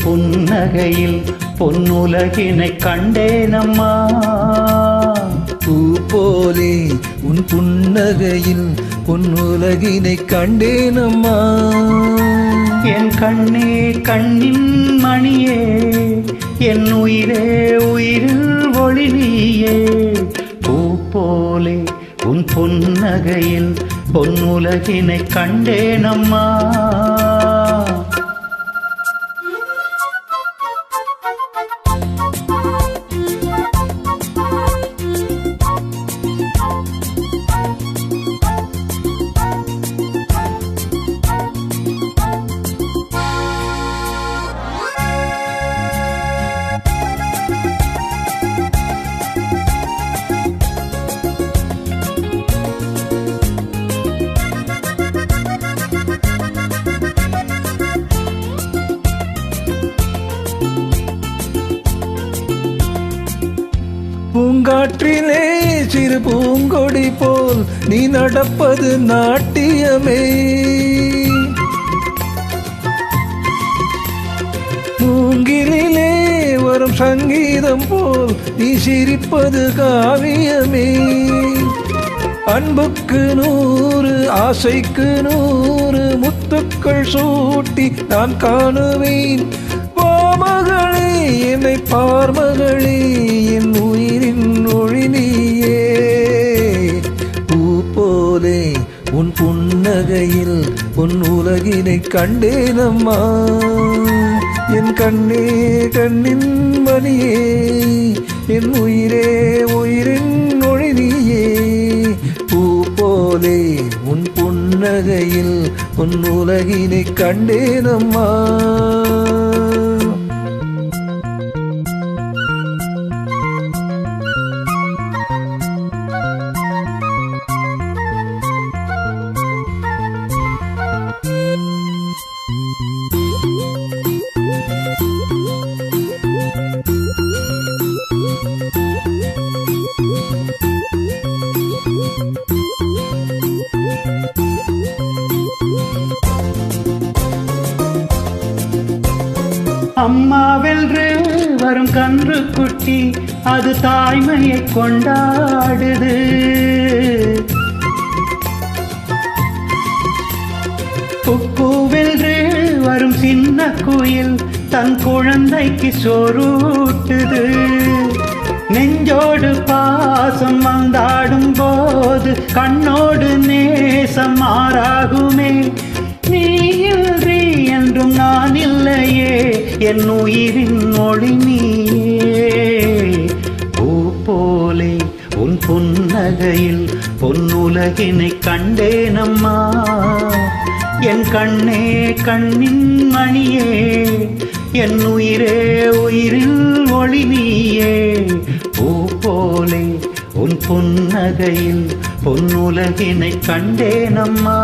புன்னகையில் பொன்னுலகினை கண்டேனம்மா. பூ போலே உன் புன்னகையில் பொன்னுலகினை கண்டேனம்மா. என் கண்ணே கண்ணின் மணியே, என் உயிரே உயிரில் ஒளி நீயே. பூ போலே உன் புன்னகையில் பொன்னுலகினை கண்டேனம்மா. பூங்காற்றிலே சிறு பூங்கொடி போல் நீ நடப்பது நாட்டியமே. மூங்கிலே வரும் சங்கீதம் போல் நீ சிரிப்பது காவியமே. அன்புக்கு 100 ஆசைக்கு 100 முத்துக்கள் சூட்டி நான் காணுவேன். மகளே என்னை பார்மகளே, என் உயிரின் ஒளி நீயே. பூ போலே உன் புன்னகையில் உன் உலகினை கண்டேனம்மா. என் கண்ணே கண்ணின் மணியே, என் உயிரே உயிரின் ஒளி நீயே. பூ போலே உன் புன்னகையில் உன் உலகினை கண்டேனம்மா. அம்மாவென்று வரும் கன்று குட்டி அது தாய்மையை கொண்டாடுது. குக்கூவென்று வரும் சின்ன குயில் தன் குழந்தைக்கு சோறூட்டுது. நெஞ்சோடு பாசம் வந்தாடும் போது கண்ணோடு நேசம் மாறாகுமே. நீ இன்றி என்றும் நான் இல்லையே, என் உயிரின் ஒளி நீயே. பூ போலே உன் புன்னகையில் பொன்னுலகினை கண்டேனம்மா. என் கண்ணே கண்ணின் மணியே, என் உயிரே உயிரில் ஒளி நீயே. பூ போலே உன் புன்னகையில் பொன்னுலகினை கண்டேனம்மா.